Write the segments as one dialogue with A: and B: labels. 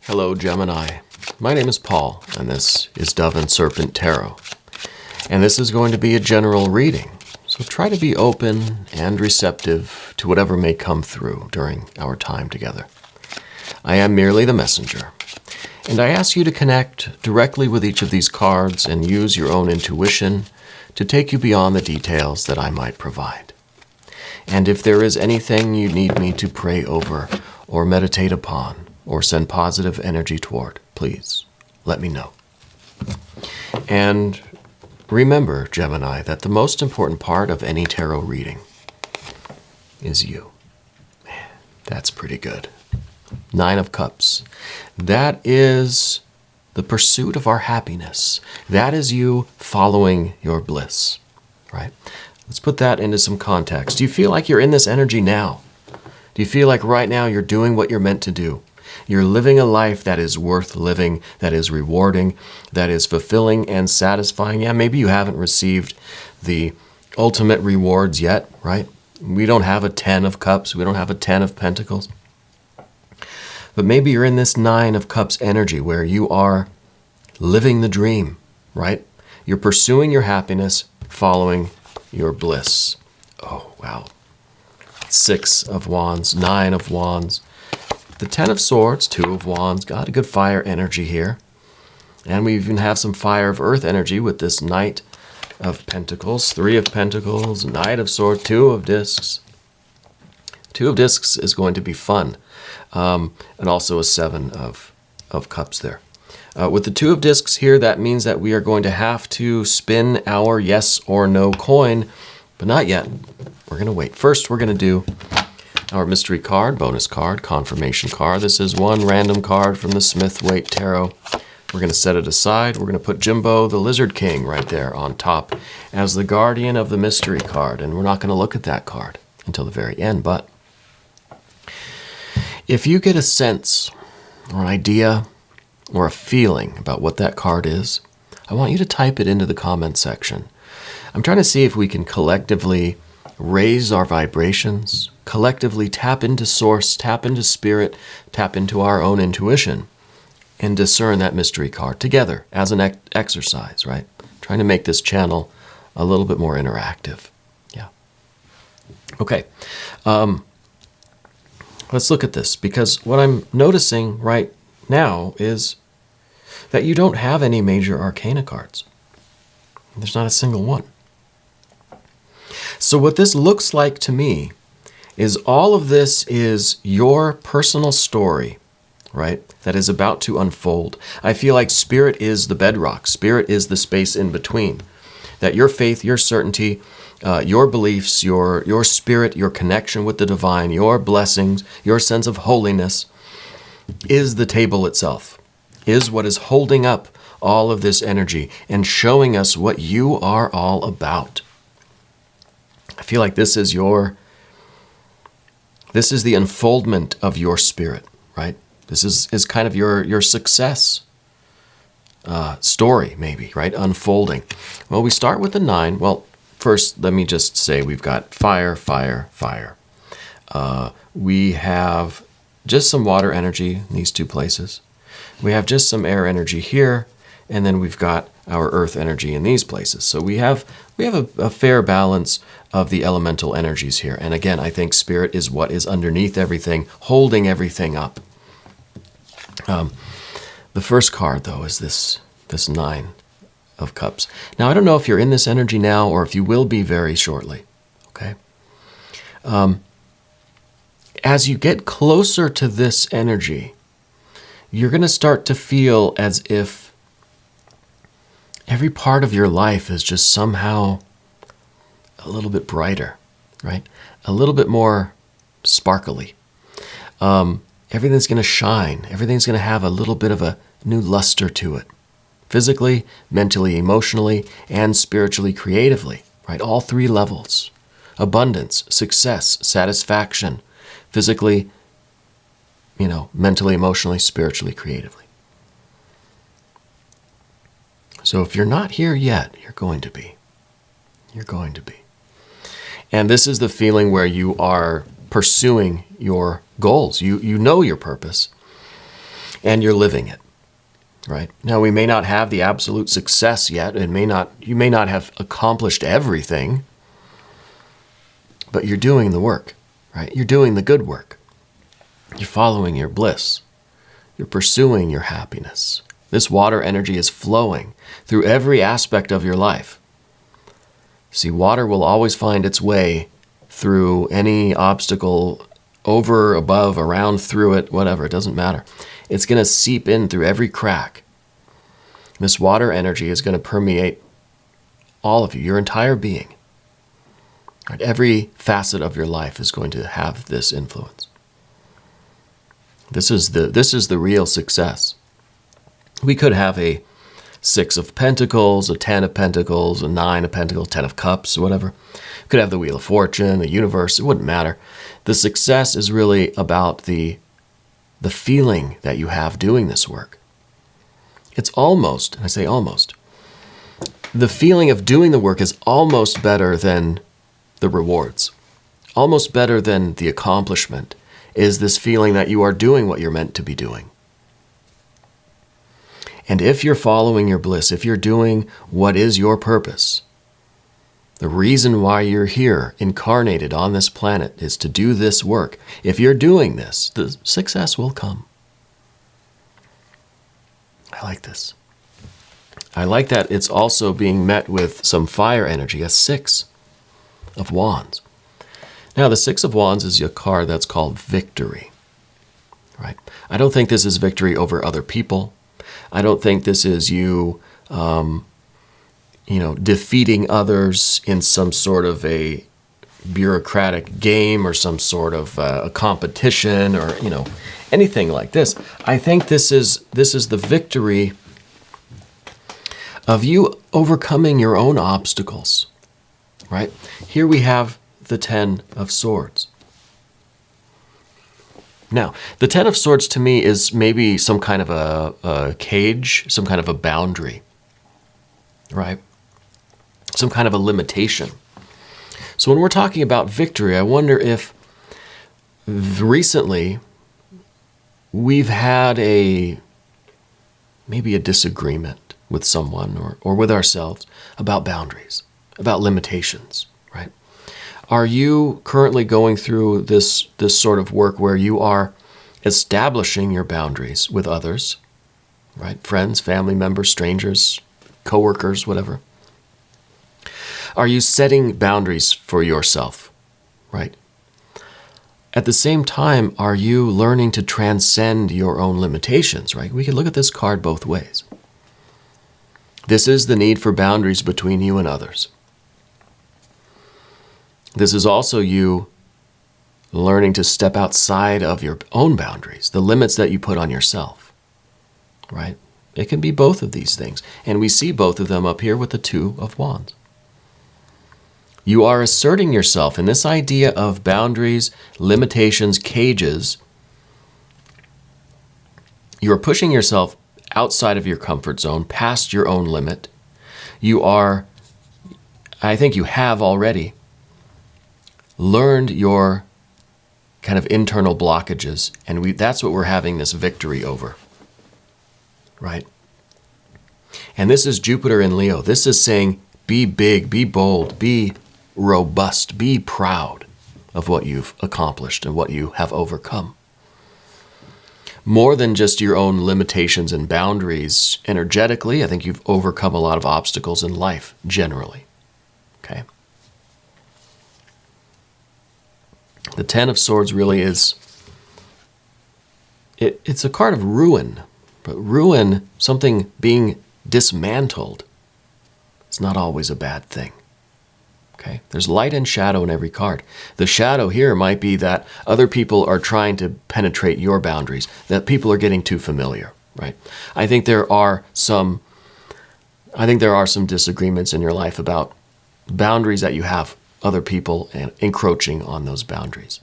A: Hello, Gemini. My name is Paul, and this is Dove and Serpent Tarot. And this is going to be a general reading, so try to be open and receptive to whatever may come through during our time together. I am merely the messenger, and I ask you to connect directly with each of these cards and use your own intuition to take you beyond the details that I might provide. And if there is anything you need me to pray over or meditate upon or send positive energy toward, please let me know. And remember, Gemini, that the most important part of any tarot reading is you. Man, that's pretty good. 9 of Cups. That is the pursuit of our happiness. That is you following your bliss, right? Let's put that into some context. Do you feel like you're in this energy now? Do you feel like right now you're doing what you're meant to do? You're living a life that is worth living, that is rewarding, that is fulfilling and satisfying. Yeah, maybe you haven't received the ultimate rewards yet, right? We don't have a 10 of Cups. We don't have a 10 of Pentacles. But maybe you're in this 9 of Cups energy where you are living the dream, right? You're pursuing your happiness, following your bliss. Oh, wow. 6 of Wands, 9 of Wands, the 10 of Swords, 2 of Wands. Got a good fire energy here. And we even have some fire of earth energy with this Knight of Pentacles, 3 of Pentacles, Knight of Swords, 2 of Discs. 2 of Discs is going to be fun. And also a 7 of Cups there. With the 2 of Discs here, that means that we are going to have to spin our yes or no coin, but not yet. We're going to wait. First, we're going to do our mystery card, bonus card, confirmation card. This is one random card from the Smith-Waite Tarot. We're going to set it aside. We're going to put Jimbo, the Lizard King, right there on top as the guardian of the mystery card. And we're not going to look at that card until the very end, but if you get a sense or an idea or a feeling about what that card is, I want you to type it into the comment section. I'm trying to see if we can collectively raise our vibrations, collectively tap into source, tap into spirit, tap into our own intuition, and discern that mystery card together as an exercise, right? Trying to make this channel a little bit more interactive. Yeah. Okay. Let's look at this, because what I'm noticing right now is that you don't have any major arcana cards. There's not a single one. So what this looks like to me is all of this is your personal story, right, that is about to unfold. I feel like spirit is the bedrock. Spirit is the space in between. That your faith, your certainty, your beliefs, your spirit, your connection with the divine, your blessings, your sense of holiness is the table itself, is what is holding up all of this energy and showing us what you are all about. I feel like this is the unfoldment of your spirit, right? This is kind of your success story, maybe, right? Unfolding. Well, we start with the 9. Well, first, let me just say we've got fire, fire, fire. We have just some water energy in these 2 places. We have just some air energy here, and then we've got our earth energy in these places. So we have a fair balance of the elemental energies here. And again, I think spirit is what is underneath everything, holding everything up. The first card, though, is this 9 of Cups. Now, I don't know if you're in this energy now or if you will be very shortly, okay? As you get closer to this energy, you're going to start to feel as if every part of your life is just somehow a little bit brighter, right? A little bit more sparkly. Everything's going to shine. Everything's going to have a little bit of a new luster to it. Physically, mentally, emotionally, and spiritually, creatively, right? All 3 levels. Abundance, success, satisfaction, physically, mentally, emotionally, spiritually, creatively. So if you're not here yet, you're going to be. You're going to be. And this is the feeling where you are pursuing your goals. You know your purpose. and you're living it, right? Now, we may not have the absolute success yet. You may not have accomplished everything, but you're doing the work, right? You're doing the good work. You're following your bliss. You're pursuing your happiness. This water energy is flowing through every aspect of your life. See, water will always find its way through any obstacle, over, above, around, through it, whatever, it doesn't matter. It's going to seep in through every crack. This water energy is going to permeate all of you, your entire being. Right? Every facet of your life is going to have this influence. This is the real success. We could have a 6 of Pentacles, a 10 of Pentacles, a 9 of Pentacles, 10 of Cups, whatever. We could have the Wheel of Fortune, the universe, it wouldn't matter. The success is really about the feeling that you have doing this work. It's almost, and I say almost, the feeling of doing the work is almost better than the rewards. Almost better than the accomplishment is this feeling that you are doing what you're meant to be doing. And if you're following your bliss, if you're doing what is your purpose, the reason why you're here, incarnated on this planet, is to do this work. If you're doing this, the success will come. I like this. I like that it's also being met with some fire energy, a 6 of Wands. Now, the 6 of Wands is a card that's called victory, right? I don't think this is victory over other people. I don't think this is you, defeating others in some sort of a bureaucratic game or some sort of a competition or, anything like this. I think this is the victory of you overcoming your own obstacles, right? Here we have the 10 of Swords. Now, the 10 of Swords to me is maybe some kind of a cage, some kind of a boundary, right? Some kind of a limitation. So when we're talking about victory, I wonder if recently we've had maybe a disagreement with someone or with ourselves about boundaries, about limitations, right? Are you currently going through this sort of work where you are establishing your boundaries with others, right? Friends, family members, strangers, coworkers, whatever. Are you setting boundaries for yourself, right? At the same time, are you learning to transcend your own limitations, right? We can look at this card both ways. This is the need for boundaries between you and others. This is also you learning to step outside of your own boundaries, the limits that you put on yourself, right? It can be both of these things. And we see both of them up here with the 2 of Wands. You are asserting yourself in this idea of boundaries, limitations, cages. You are pushing yourself outside of your comfort zone, past your own limit. I think you have already learned your kind of internal blockages, and that's what we're having this victory over, right? And this is Jupiter in Leo. This is saying, be big, be bold, be robust, be proud of what you've accomplished and what you have overcome. More than just your own limitations and boundaries energetically, I think you've overcome a lot of obstacles in life generally, okay? The 10 of Swords really is, it's a card of ruin, but ruin, something being dismantled, is not always a bad thing. Okay? There's light and shadow in every card. The shadow here might be that other people are trying to penetrate your boundaries, that people are getting too familiar, right? I think there are some disagreements in your life about boundaries that you have, other people and encroaching on those boundaries.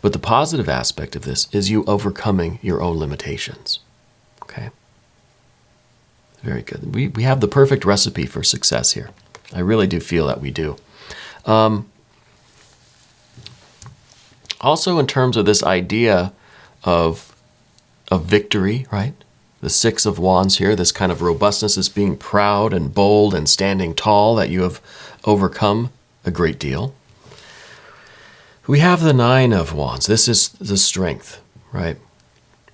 A: But the positive aspect of this is you overcoming your own limitations. Okay? Very good. We have the perfect recipe for success here. I really do feel that we do. Also, in terms of this idea of victory, right? The Six of Wands here, this kind of robustness, is being proud and bold and standing tall, that you have overcome a great deal. We have the Nine of Wands. This is the strength, right?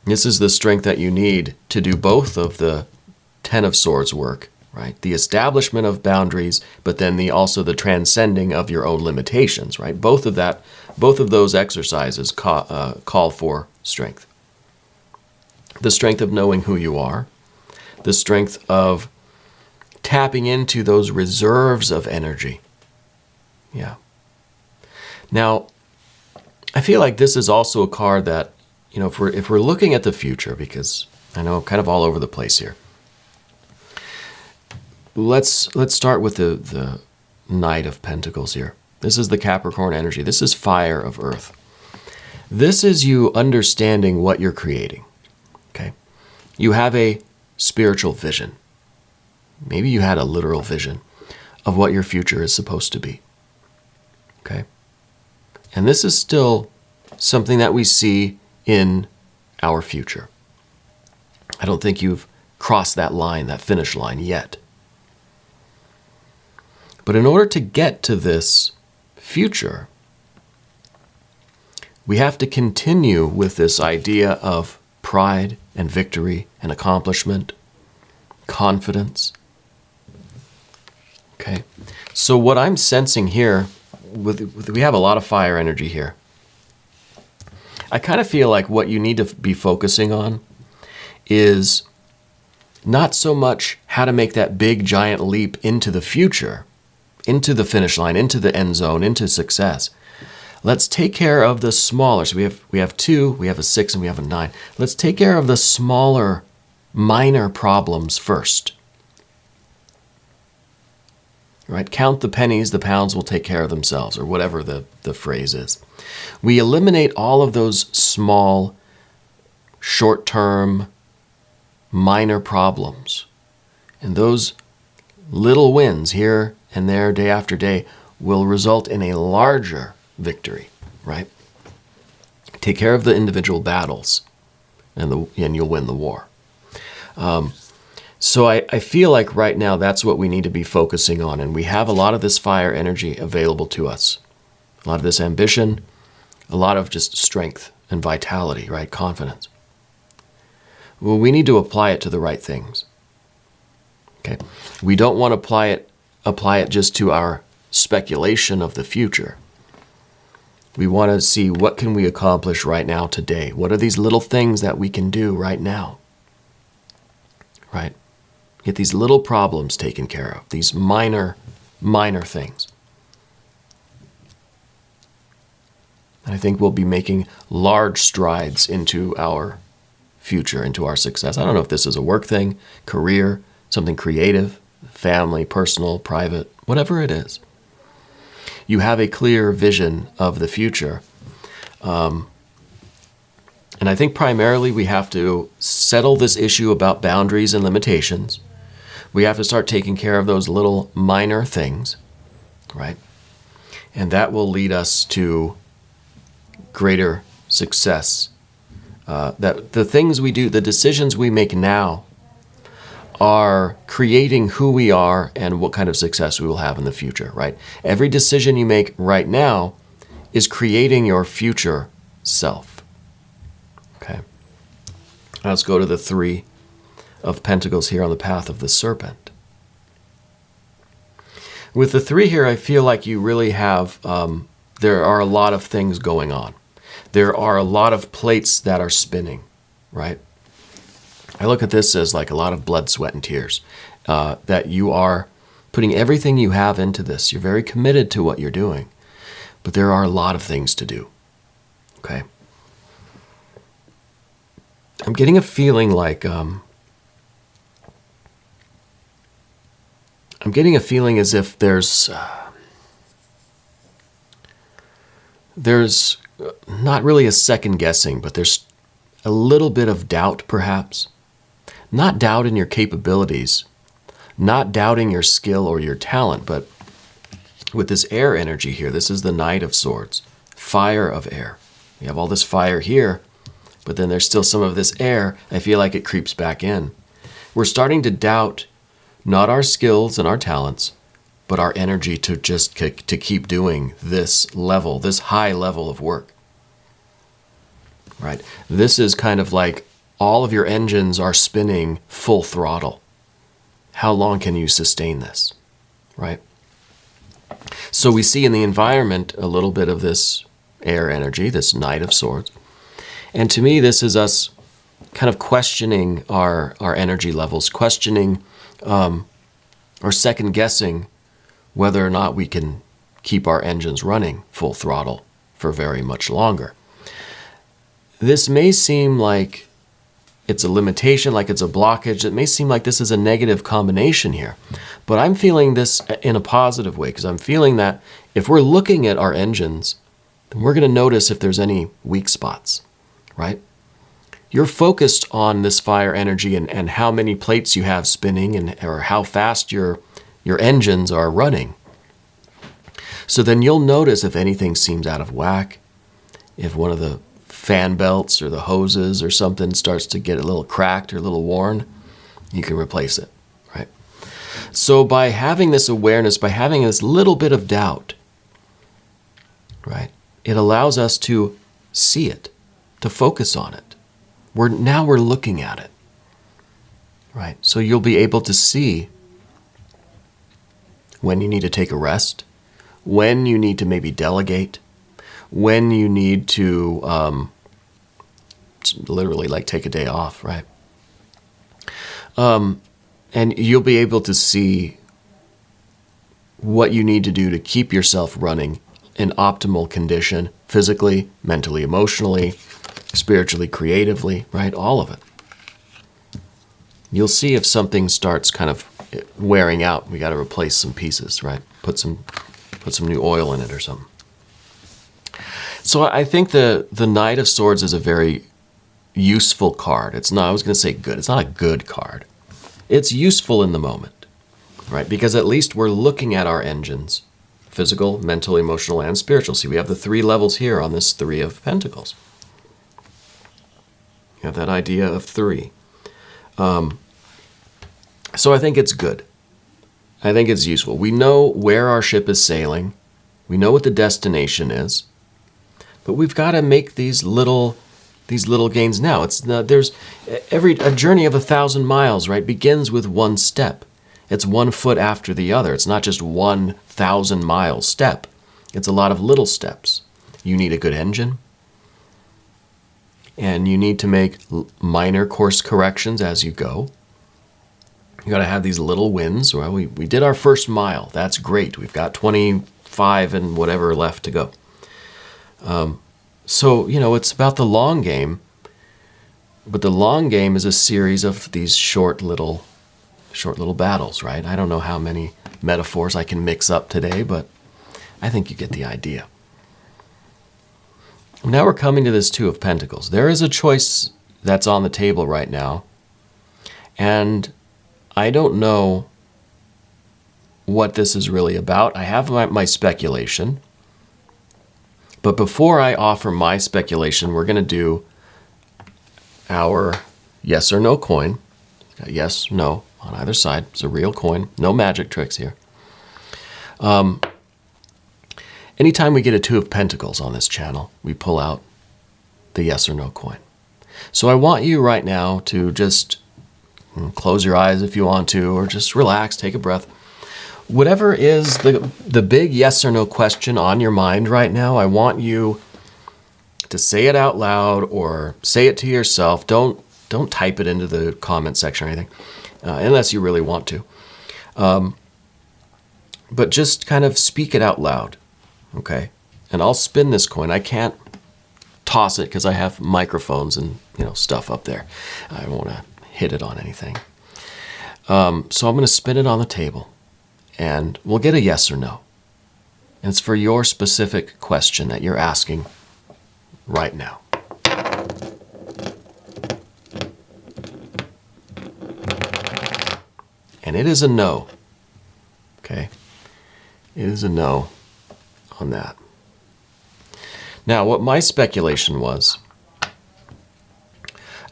A: This is the strength that you need to do both of the Ten of Swords work, right? The establishment of boundaries, but then also the transcending of your own limitations, right? Both of those exercises call for strength. The strength of knowing who you are, the strength of tapping into those reserves of energy. Yeah. Now, I feel like this is also a card that, if we're looking at the future, because I know I'm kind of all over the place here. Let's start with the Knight of Pentacles here. This is the Capricorn energy. This is fire of earth. This is you understanding what you're creating. Okay. You have a spiritual vision. Maybe you had a literal vision of what your future is supposed to be. Okay. And this is still something that we see in our future. I don't think you've crossed that line, that finish line yet. But in order to get to this future, we have to continue with this idea of pride and victory and accomplishment, confidence. Okay, so what I'm sensing here, we have a lot of fire energy here. I kind of feel like what you need to be focusing on is not so much how to make that big giant leap into the future, into the finish line, into the end zone, into success. Let's take care of the smaller. So we have 2, we have a 6, and we have a 9. Let's take care of the smaller, minor problems first. Right? Count the pennies, the pounds will take care of themselves, or whatever the phrase is. We eliminate all of those small, short-term, minor problems. And those little wins here and there, day after day, will result in a larger victory, right? Take care of the individual battles, and you'll win the war. So I feel like right now that's what we need to be focusing on, and we have a lot of this fire energy available to us. A lot of this ambition, a lot of just strength and vitality, right? Confidence. Well, we need to apply it to the right things. Okay? We don't want to apply it just to our speculation of the future. We want to see, what can we accomplish right now today? What are these little things that we can do right now? Right? Get these little problems taken care of, these minor things. And I think we'll be making large strides into our future, into our success. I don't know if this is a work thing, career, something creative, family, personal, private, whatever it is. You have a clear vision of the future. And I think primarily we have to settle this issue about boundaries and limitations. We have to start taking care of those little minor things, right? And that will lead us to greater success. That the things we do, the decisions we make now, are creating who we are and what kind of success we will have in the future, right? Every decision you make right now is creating your future self. Okay. Now let's go to the 3 of Pentacles here on the path of the Serpent. With the 3 here, I feel like you really have, there are a lot of things going on. There are a lot of plates that are spinning, right? I look at this as like a lot of blood, sweat, and tears, that you are putting everything you have into this. You're very committed to what you're doing, but there are a lot of things to do, okay? I'm getting a feeling like, I'm getting a feeling as if there's not really a second guessing, but there's a little bit of doubt perhaps. Not doubt in your capabilities, not doubting your skill or your talent, but with this air energy here, this is the Knight of Swords, fire of air. We have all this fire here. but then there's still some of this air. I feel like it creeps back in. We're starting to doubt not our skills and our talents, but our energy to just to keep doing this level, this high level of work. Right? This is kind of like all of your engines are spinning full throttle. How long can you sustain this? Right? So we see in the environment a little bit of this air energy, this Knight of Swords. And to me, this is us kind of questioning our energy levels, questioning or second guessing whether or not we can keep our engines running full throttle for very much longer. This may seem like it's a limitation, like it's a blockage. It may seem like this is a negative combination here, but I'm feeling this in a positive way, because I'm feeling that if we're looking at our engines, then we're going to notice if there's any weak spots, right? You're focused on this fire energy and how many plates you have spinning, and or how fast your engines are running. So then you'll notice if anything seems out of whack, if one of the fan belts or the hoses or something starts to get a little cracked or a little worn, you can replace it, right? So by having this awareness, by having this little bit of doubt, right, it allows us to see it, to focus on it. Now we're looking at it, right? So you'll be able to see when you need to take a rest, when you need to maybe delegate, when you need to literally like take a day off, right? And you'll be able to see what you need to do to keep yourself running in optimal condition, physically, mentally, emotionally, spiritually, creatively, right? All of it. You'll see if something starts kind of wearing out. We got to replace some pieces, right? Put some new oil in it or something. So I think the Knight of Swords is a very useful card. It's not, I was going to say good. It's not a good card. It's useful in the moment, right? Because at least we're looking at our engines, physical, mental, emotional, and spiritual. See, we have the 3 levels here on this 3 of Pentacles. You have that idea of 3. So I think it's good. I think it's useful. We know where our ship is sailing. We know what the destination is. But we've got to make these little gains now. There's a journey of 1,000 miles, right, begins with one step. It's one foot after the other. It's not just 1,000-mile step. It's a lot of little steps. You need a good engine, and you need to make minor course corrections as you go. You got to have these little wins. Well, we did our first mile. That's great. We've got 25 and whatever left to go. So, it's about the long game, but the long game is a series of these short little battles, right? I don't know how many metaphors I can mix up today, but I think you get the idea. Now we're coming to this 2 of Pentacles. There is a choice that's on the table right now, and I don't know what this is really about. I have my speculation. But before I offer my speculation, we're going to do our yes or no coin. Got yes, no on either side. It's a real coin. No magic tricks here. Anytime we get a 2 of Pentacles on this channel, we pull out the yes or no coin. So I want you right now to just close your eyes if you want to, or just relax, take a breath. Whatever is the big yes or no question on your mind right now, I want you to say it out loud or say it to yourself. Don't type it into the comment section or anything, unless you really want to. But just kind of speak it out loud, okay? And I'll spin this coin. I can't toss it because I have microphones and stuff up there. I don't want to hit it on anything. So I'm going to spin it on the table. And we'll get a yes or no. And it's for your specific question that you're asking right now. And it is a no. Okay? It is a no on that. Now, what my speculation was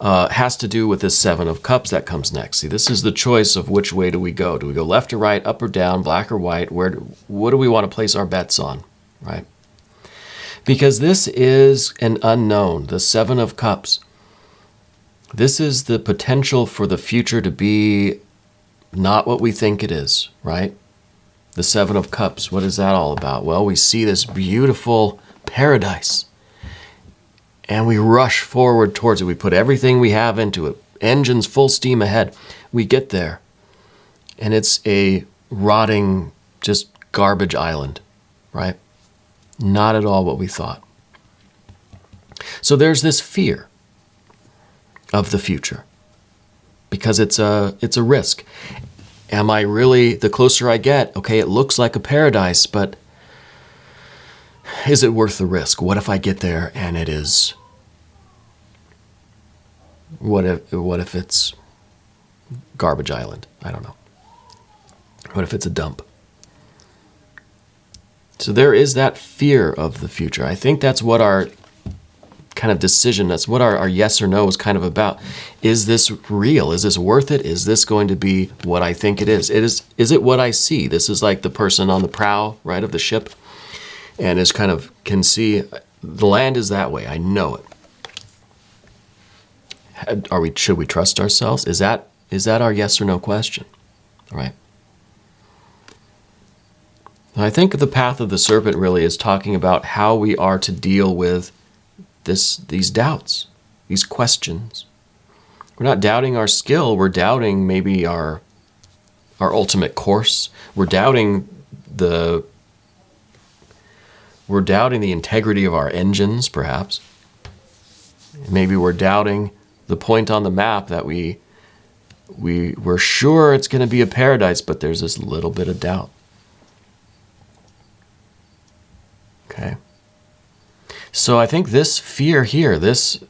A: has to do with this Seven of Cups that comes next. See, this is the choice of which way do we go. Do we go left or right, up or down, black or white? What do we want to place our bets on, right? Because this is an unknown, the Seven of Cups. This is the potential for the future to be not what we think it is, right? The Seven of Cups, what is that all about? Well, we see this beautiful paradise, and we rush forward towards it. We put everything we have into it. Engines full steam ahead. We get there, and it's a rotting, just garbage island, right? Not at all what we thought. So there's this fear of the future because it's a risk. Am I really, the closer I get, okay, it looks like a paradise, but is it worth the risk? What if I get there and it is, what if it's garbage island? I don't know. What if it's a dump? So there is that fear of the future. I think that's what our kind of decision, that's what our yes or no is kind of about. Is this real? Is this worth it? Is this going to be what I think it is? Is it what I see? This is like the person on the prow, right, of the ship, and is kind of can see the land is that way. I know it. Should we trust ourselves? Is that our yes or no question? Right? I think the path of the serpent really is talking about how we are to deal with these doubts, these questions. We're not doubting our skill. We're doubting maybe our ultimate course. We're doubting the integrity of our engines, perhaps. Maybe we're doubting the point on the map that we're sure it's going to be a paradise, but there's this little bit of doubt. Okay. So I think this fear here, this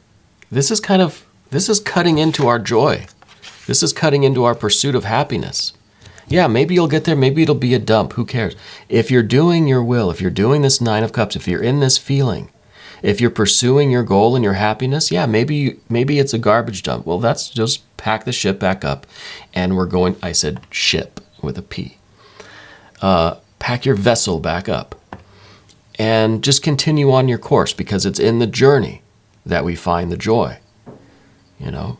A: is cutting into our joy. This is cutting into our pursuit of happiness. Yeah, maybe you'll get there, maybe it'll be a dump, who cares? If you're doing your will, if you're doing this Nine of Cups, if you're in this feeling, if you're pursuing your goal and your happiness, yeah, maybe it's a garbage dump. Well, that's just pack the ship back up and we're going, I said ship with a P. Pack your vessel back up. And just continue on your course because it's in the journey that we find the joy. You know,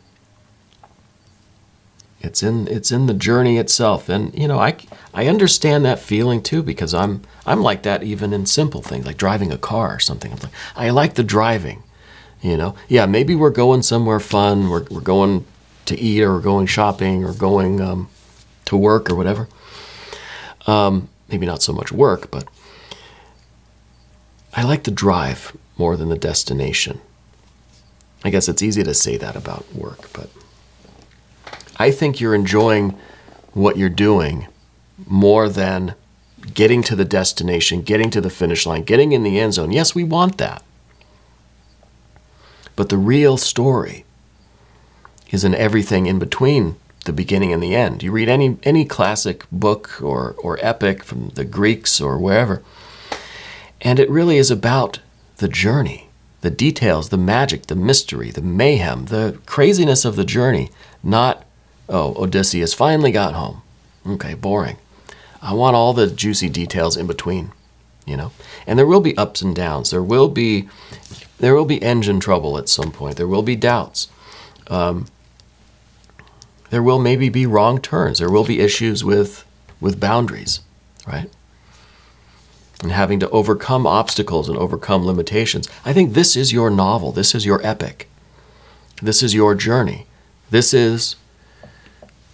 A: it's in the journey itself, and you know I understand that feeling too because I'm like that even in simple things like driving a car or something. I like the driving. You know, yeah, maybe we're going somewhere fun. We're going to eat or we're going shopping or going to work or whatever. Maybe not so much work, but. I like the drive more than the destination. I guess it's easy to say that about work, but I think you're enjoying what you're doing more than getting to the destination, getting to the finish line, getting in the end zone. Yes, we want that. But the real story is in everything in between the beginning and the end. You read any classic book or epic from the Greeks or wherever, and it really is about the journey, the details, the magic, the mystery, the mayhem, the craziness of the journey. Not, oh, Odysseus finally got home. Okay, boring. I want all the juicy details in between, you know. And there will be ups and downs. There will be engine trouble at some point. There will be doubts. There will maybe be wrong turns. There will be issues with boundaries, right? And having to overcome obstacles and overcome limitations. I think this is your novel. This is your epic. This is your journey. This is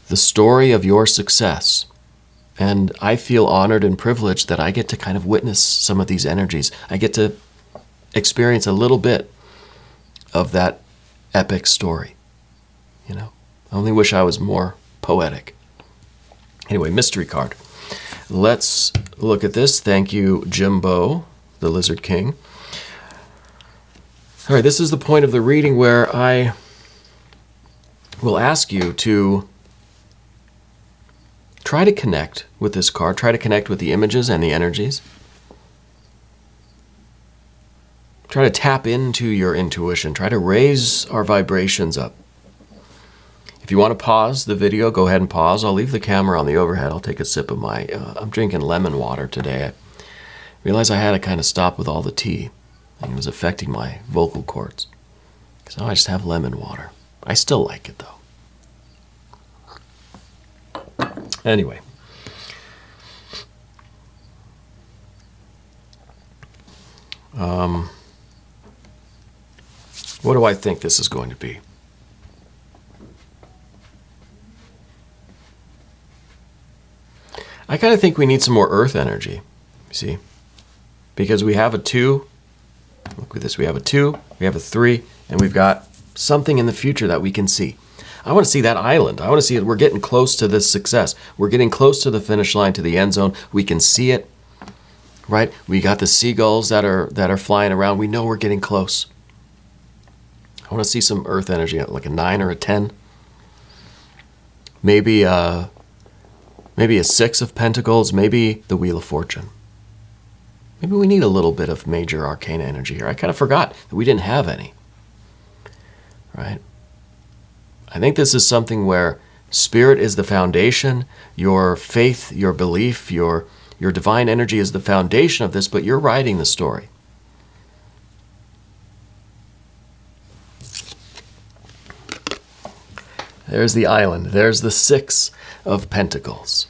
A: the story of your success. And I feel honored and privileged that I get to kind of witness some of these energies. I get to experience a little bit of that epic story. You know, I only wish I was more poetic. Anyway, mystery card. Let's look at this. Thank you, Jimbo, the Lizard King. All right, this is the point of the reading where I will ask you to try to connect with this card. Try to connect with the images and the energies. Try to tap into your intuition. Try to raise our vibrations up If you want to pause the video, go ahead and pause. I'll leave the camera on the overhead. I'll take a sip of my, I'm drinking lemon water today. I realized I had to kind of stop with all the tea. It was affecting my vocal cords. So I just have lemon water. I still like it though. Anyway. What do I think this is going to be? I kind of think we need some more earth energy, you see? Because we have a 2, look at this, we have a 2, we have a 3, and we've got something in the future that we can see. I want to see that island. I want to see it. We're getting close to this success. We're getting close to the finish line, to the end zone. We can see it, right? We got the seagulls that are flying around. We know we're getting close. I want to see some earth energy, like a 9 or a 10. Maybe a 6 of pentacles, maybe the Wheel of Fortune. Maybe we need a little bit of major arcana energy here. I kind of forgot that we didn't have any, right? I think this is something where spirit is the foundation, your faith, your belief, your divine energy is the foundation of this, but you're writing the story. There's the island. There's the 6 of pentacles.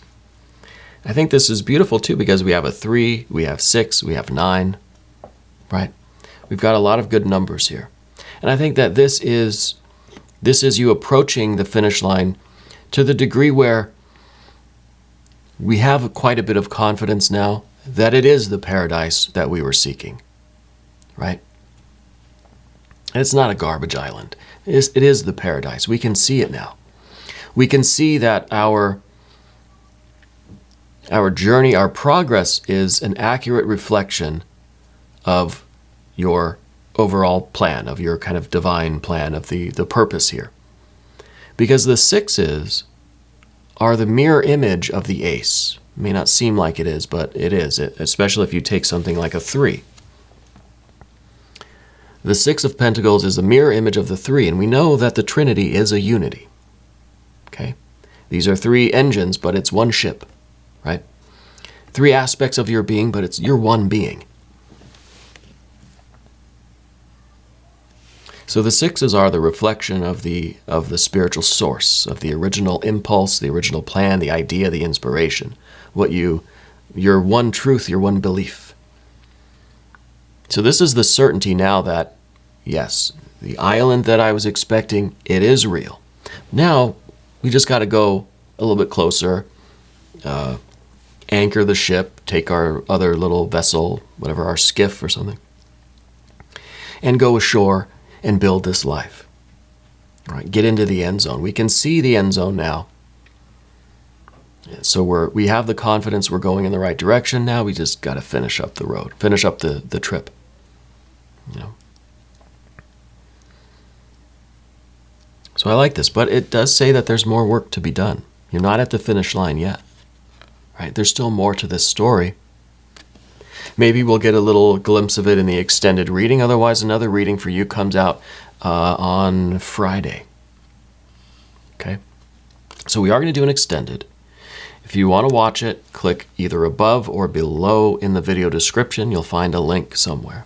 A: I think this is beautiful too because we have a 3, we have 6, we have 9, right? We've got a lot of good numbers here. And I think that this is you approaching the finish line to the degree where we have quite a bit of confidence now that it is the paradise that we were seeking, right? And it's not a garbage island. It is the paradise. We can see it now. We can see that our journey, our progress is an accurate reflection of your overall plan, of your kind of divine plan, of the purpose here. Because the 6s are the mirror image of the ace. It may not seem like it is, but it is, especially if you take something like a 3. The 6 of Pentacles is a mirror image of the 3, and we know that the Trinity is a unity. Okay? These are 3 engines, but it's one ship, right? 3 aspects of your being, but you're one being. So the 6s are the reflection of the spiritual source, of the original impulse, the original plan, the idea, the inspiration. Your one truth, your one belief. So this is the certainty now that, yes, the island that I was expecting, it is real. Now, we just got to go a little bit closer, anchor the ship, take our other little vessel, whatever, our skiff or something, and go ashore and build this life. All right, get into the end zone. We can see the end zone now. So we have the confidence we're going in the right direction. Now we just got to finish up the road, finish up the trip. You know. So I like this, but it does say that there's more work to be done. You're not at the finish line yet. Right? There's still more to this story. Maybe we'll get a little glimpse of it in the extended reading. Otherwise, another reading for you comes out on Friday. Okay? So we are going to do an extended. If you want to watch it, click either above or below in the video description. You'll find a link somewhere.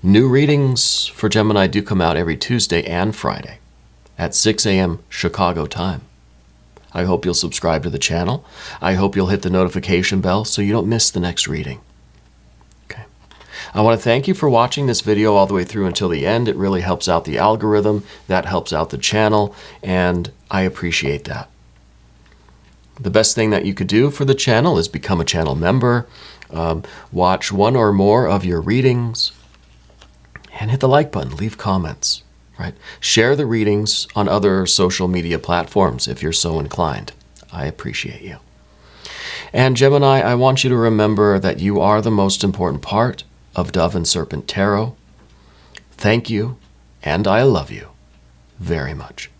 A: New readings for Gemini do come out every Tuesday and Friday at 6 a.m. Chicago time. I hope you'll subscribe to the channel. I hope you'll hit the notification bell so you don't miss the next reading. Okay. I want to thank you for watching this video all the way through until the end. It really helps out the algorithm. That helps out the channel, and I appreciate that. The best thing that you could do for the channel is become a channel member, watch one or more of your readings, and hit the like button, leave comments. Right? Share the readings on other social media platforms if you're so inclined. I appreciate you. And Gemini, I want you to remember that you are the most important part of Dove and Serpent Tarot. Thank you, and I love you very much.